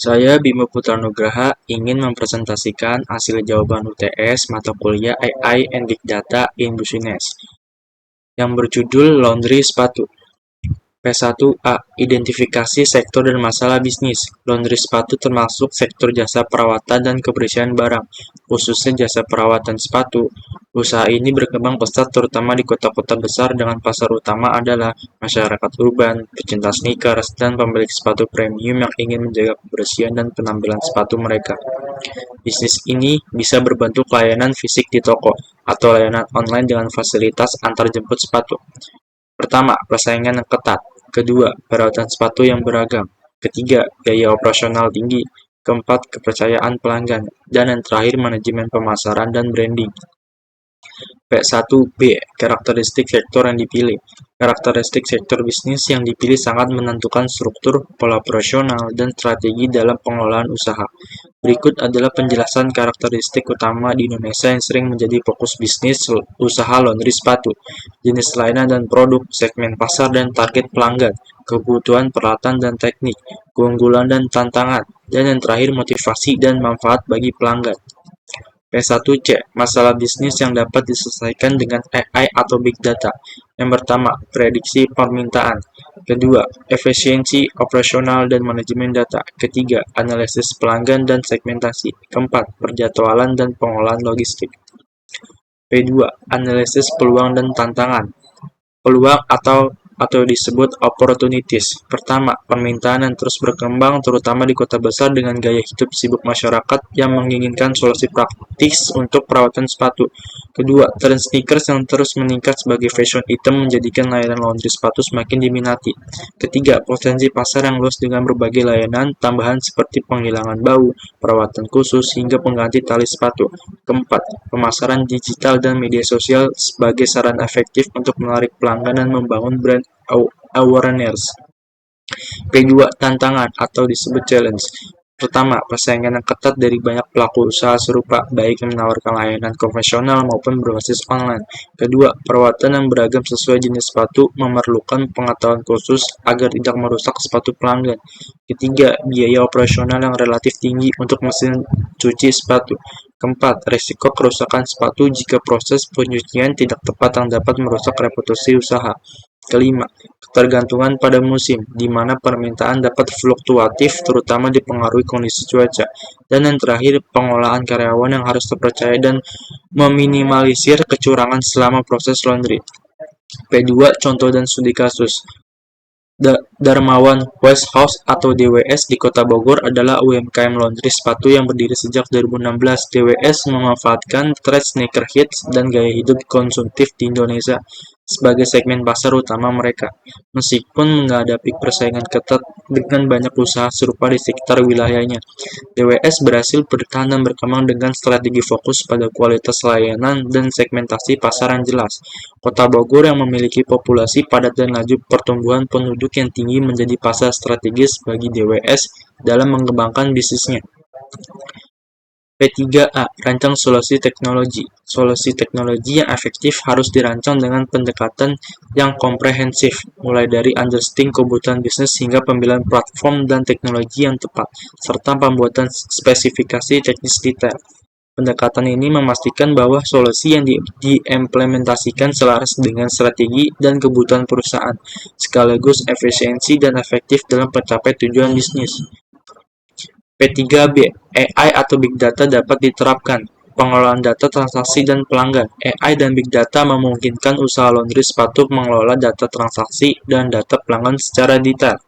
Saya Bima Putranugraha ingin mempresentasikan hasil jawaban UTS mata kuliah AI and Big Data in Business yang berjudul Laundry Sepatu. P1A. Identifikasi sektor dan masalah bisnis. Laundry sepatu termasuk sektor jasa perawatan dan kebersihan barang, khususnya jasa perawatan sepatu. Usaha ini berkembang pesat terutama di kota-kota besar dengan pasar utama adalah masyarakat urban, pecinta sneakers, dan pemilik sepatu premium yang ingin menjaga kebersihan dan penampilan sepatu mereka. Bisnis ini bisa berbentuk layanan fisik di toko atau layanan online dengan fasilitas antar jemput sepatu. Pertama, persaingan yang ketat. Kedua, perawatan sepatu yang beragam. Ketiga, biaya operasional tinggi. Keempat, kepercayaan pelanggan. Dan yang terakhir, manajemen pemasaran dan branding. P1B. Karakteristik sektor yang dipilih. Karakteristik sektor bisnis yang dipilih sangat menentukan struktur, pola operasional, dan strategi dalam pengelolaan usaha. Berikut adalah penjelasan karakteristik utama di Indonesia yang sering menjadi fokus bisnis usaha laundry sepatu. Jenis layanan dan produk, segmen pasar dan target pelanggan, kebutuhan peralatan dan teknik, keunggulan dan tantangan, dan yang terakhir motivasi dan manfaat bagi pelanggan. P1C. Masalah bisnis yang dapat diselesaikan dengan AI atau Big Data. Yang pertama, prediksi permintaan. Kedua, efisiensi operasional dan manajemen data. Ketiga, analisis pelanggan dan segmentasi. Keempat, perjadwalan dan pengolahan logistik. P2, analisis peluang dan tantangan. Peluang atau disebut opportunities. Pertama, permintaan yang terus berkembang terutama di kota besar dengan gaya hidup sibuk masyarakat yang menginginkan solusi praktis untuk perawatan sepatu. Kedua, tren sneakers yang terus meningkat sebagai fashion item menjadikan layanan laundry sepatu semakin diminati. Ketiga, potensi pasar yang luas dengan berbagai layanan tambahan seperti penghilangan bau, perawatan khusus, hingga pengganti tali sepatu. Keempat, pemasaran digital dan media sosial sebagai sarana efektif untuk menarik pelanggan dan membangun brand awareness. P2, tantangan atau disebut challenge. Pertama, persaingan yang ketat dari banyak pelaku usaha serupa, baik yang menawarkan layanan konvensional maupun berbasis online. Kedua, perawatan yang beragam sesuai jenis sepatu memerlukan pengetahuan khusus agar tidak merusak sepatu pelanggan. Ketiga, biaya operasional yang relatif tinggi untuk mesin cuci sepatu. Keempat, risiko kerusakan sepatu jika proses pencucian tidak tepat yang dapat merusak reputasi usaha. Kelima, ketergantungan pada musim, di mana permintaan dapat fluktuatif terutama dipengaruhi kondisi cuaca. Dan yang terakhir, pengolahan karyawan yang harus terpercaya dan meminimalisir kecurangan selama proses laundry. P2, contoh dan studi kasus. Darmawan West House atau DWS di Kota Bogor adalah UMKM laundry sepatu yang berdiri sejak 2016. DWS memanfaatkan tren sneaker hits dan gaya hidup konsumtif di Indonesia sebagai segmen pasar utama mereka. Meskipun menghadapi persaingan ketat dengan banyak usaha serupa di sekitar wilayahnya, DWS berhasil bertahan dan berkembang dengan strategi fokus pada kualitas layanan dan segmentasi pasar yang jelas. Kota Bogor yang memiliki populasi padat dan laju pertumbuhan penduduk yang tinggi menjadi pasar strategis bagi DWS dalam mengembangkan bisnisnya. P3A. Rancang solusi teknologi. Solusi teknologi yang efektif harus dirancang dengan pendekatan yang komprehensif, mulai dari understanding kebutuhan bisnis hingga pemilihan platform dan teknologi yang tepat, serta pembuatan spesifikasi teknis detail. Pendekatan ini memastikan bahwa solusi yang diimplementasikan selaras dengan strategi dan kebutuhan perusahaan, sekaligus efisiensi dan efektif dalam mencapai tujuan bisnis. P3B. AI atau Big Data dapat diterapkan. Pengelolaan data transaksi dan pelanggan. AI dan Big Data memungkinkan usaha laundry sepatu mengelola data transaksi dan data pelanggan secara detail.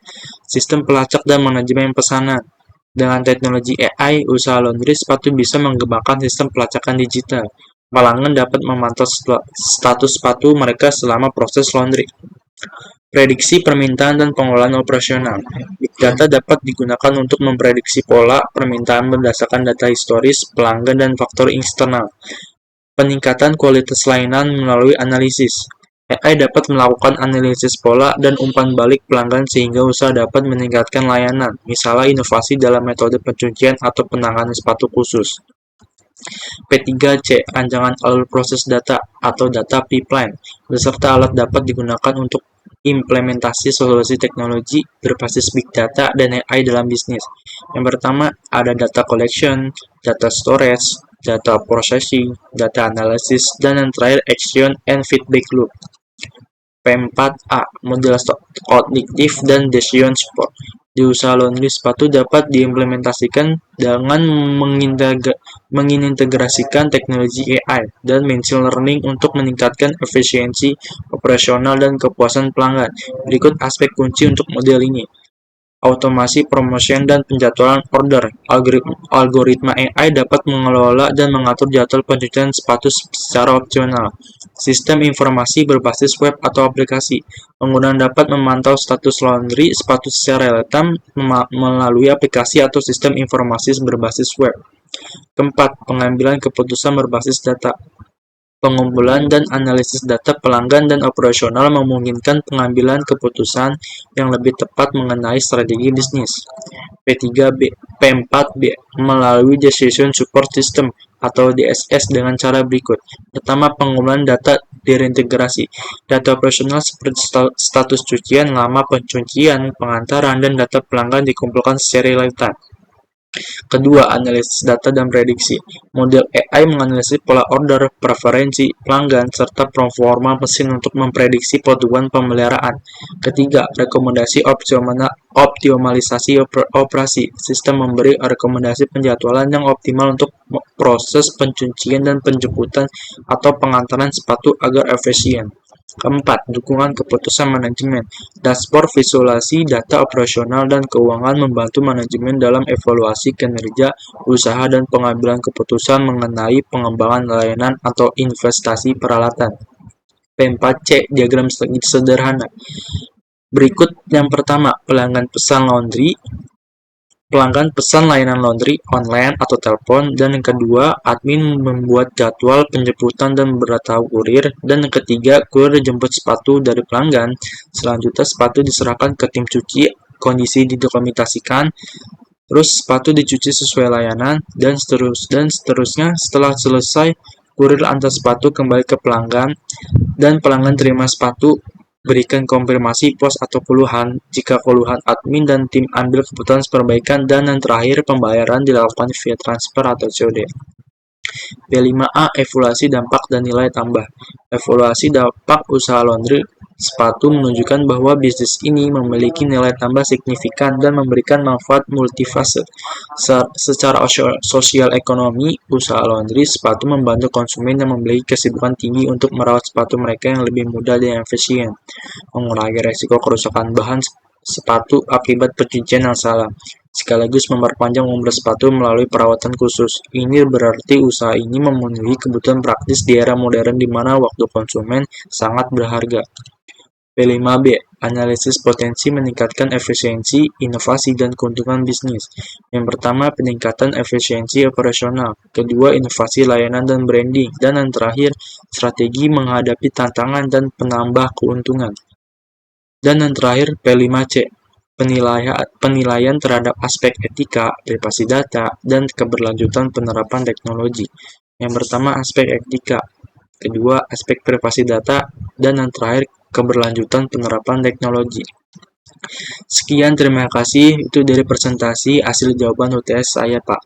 Sistem pelacak dan manajemen pesanan. Dengan teknologi AI, usaha laundry sepatu bisa mengembangkan sistem pelacakan digital. Pelanggan dapat memantau status sepatu mereka selama proses laundry. Prediksi permintaan dan pengolahan operasional. Big Data dapat digunakan untuk memprediksi pola permintaan berdasarkan data historis, pelanggan, dan faktor eksternal. Peningkatan kualitas layanan melalui analisis. AI dapat melakukan analisis pola dan umpan balik pelanggan sehingga usaha dapat meningkatkan layanan, misalnya inovasi dalam metode pencucian atau penanganan sepatu khusus. P3C. Rancangan alur proses data atau data pipeline, beserta alat dapat digunakan untuk implementasi solusi teknologi berbasis big data dan AI dalam bisnis. Yang pertama ada data collection, data storage, data processing, data analysis, dan yang terakhir action and feedback loop. P4A, model kognitif dan decision support. Di usaha laundry sepatu dapat diimplementasikan dengan mengintegrasikan teknologi AI dan machine learning untuk meningkatkan efisiensi operasional dan kepuasan pelanggan. Berikut aspek kunci untuk model ini. Automasi promotion dan penjadwalan order. Algoritma AI dapat mengelola dan mengatur jadwal pencucian sepatu secara opsional. Sistem informasi berbasis web atau aplikasi. Pengguna dapat memantau status laundry sepatu secara real-time melalui aplikasi atau sistem informasi berbasis web. Keempat, pengambilan keputusan berbasis data. Pengumpulan dan analisis data pelanggan dan operasional memungkinkan pengambilan keputusan yang lebih tepat mengenai strategi bisnis. P4B melalui Decision Support System atau DSS dengan cara berikut. Pertama, pengumpulan data terintegrasi. Data operasional seperti status cucian, lama pencucian, pengantaran, dan data pelanggan dikumpulkan secara real-time. Kedua, analisis data dan prediksi. Model AI menganalisis pola order, preferensi pelanggan, serta performa mesin untuk memprediksi kebutuhan pemeliharaan. Ketiga, rekomendasi optimalisasi operasi. Sistem memberi rekomendasi penjadwalan yang optimal untuk proses pencucian dan penjemputan atau pengantaran sepatu agar efisien. Keempat, dukungan keputusan manajemen. Dashboard visualisasi data operasional dan keuangan membantu manajemen dalam evaluasi kinerja usaha dan pengambilan keputusan mengenai pengembangan layanan atau investasi peralatan. P4C, diagram sederhana. Berikut yang pertama, pelanggan pesan laundry. Pelanggan pesan layanan laundry online atau telepon, dan yang kedua, admin membuat jadwal penjemputan dan beritahu kurir, dan yang ketiga, kurir jemput sepatu dari pelanggan. Selanjutnya, sepatu diserahkan ke tim cuci, kondisi didokumentasikan, terus sepatu dicuci sesuai layanan, dan seterusnya. Setelah selesai, kurir antar sepatu kembali ke pelanggan, dan pelanggan terima sepatu, berikan konfirmasi pos atau keluhan. Jika keluhan, admin dan tim ambil keputusan perbaikan, dan yang terakhir pembayaran dilakukan via transfer atau COD. P5A, evaluasi dampak dan nilai tambah. Evaluasi dampak usaha laundry sepatu menunjukkan bahwa bisnis ini memiliki nilai tambah signifikan dan memberikan manfaat multifase. Secara sosial ekonomi, usaha laundry sepatu membantu konsumen yang memiliki kesibukan tinggi untuk merawat sepatu mereka yang lebih mudah dan efisien, mengurangi risiko kerusakan bahan sepatu akibat pencucian yang salah, sekaligus memperpanjang umur sepatu melalui perawatan khusus. Ini berarti usaha ini memenuhi kebutuhan praktis di era modern di mana waktu konsumen sangat berharga. P5B, analisis potensi meningkatkan efisiensi, inovasi, dan keuntungan bisnis. Yang pertama, peningkatan efisiensi operasional. Kedua, inovasi layanan dan branding. Dan yang terakhir, strategi menghadapi tantangan dan penambah keuntungan. Dan yang terakhir, P5C, penilaian terhadap aspek etika, privasi data, dan keberlanjutan penerapan teknologi. Yang pertama, aspek etika. Kedua, aspek privasi data, dan yang terakhir, keberlanjutan penerapan teknologi. Sekian, terima kasih. Itu dari presentasi hasil jawaban UTS saya, Pak.